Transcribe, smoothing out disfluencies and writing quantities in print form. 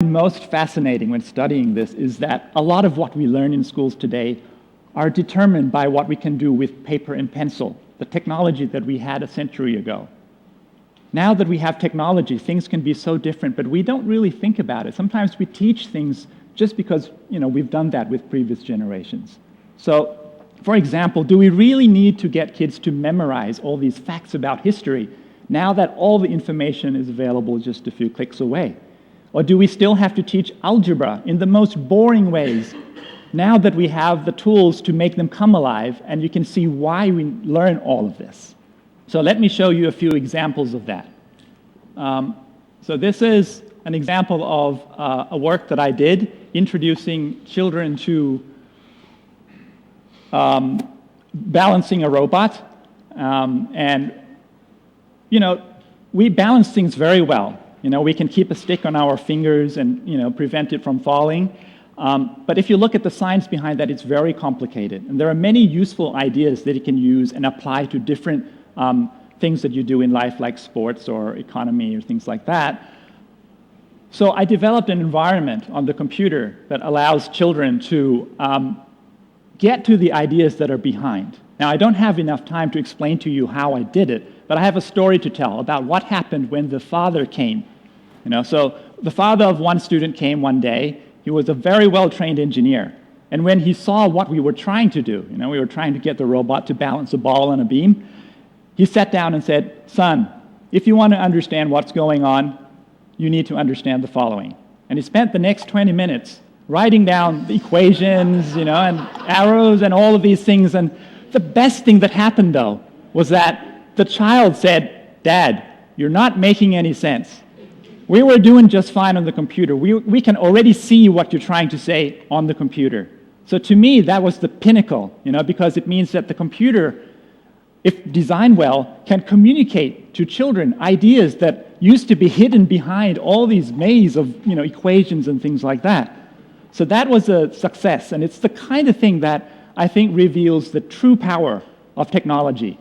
Most fascinating when studying this is that a lot of what we learn in schools today are determined by what we can do with paper and pencil, the technology that we had a century ago. Now that we have technology, things can be so different, but we don't really think about it. Sometimes we teach things just because, we've done that with previous generations. So, for example, do we really need to get kids to memorize all these facts about history now that all the information is available just a few clicks away? Or do we still have to teach algebra in the most boring ways now that we have the tools to make them come alive, and you can see why we learn all of this? So let me show you a few examples of that. So this is an example of a work that I did introducing children to balancing a robot. We balance things very well. We can keep a stick on our fingers and, prevent it from falling. But if you look at the science behind that, it's very complicated. And there are many useful ideas that you can use and apply to different things that you do in life, like sports or economy or things like that. So I developed an environment on the computer that allows children to get to the ideas that are behind. Now, I don't have enough time to explain to you how I did it, but I have a story to tell about what happened when the father came. So the father of one student came one day. He was a very well-trained engineer. And when he saw what we were trying to do, we were trying to get the robot to balance a ball on a beam, he sat down and said, "Son, if you want to understand what's going on, you need to understand the following." And he spent the next 20 minutes writing down the equations, and arrows and all of these things. And the best thing that happened, though, was that the child said, "Dad, you're not making any sense. We were doing just fine on the computer. We can already see what you're trying to say on the computer." So to me, that was the pinnacle, because it means that the computer, if designed well, can communicate to children ideas that used to be hidden behind all these maze of equations and things like that. So that was a success, and it's the kind of thing that I think reveals the true power of technology.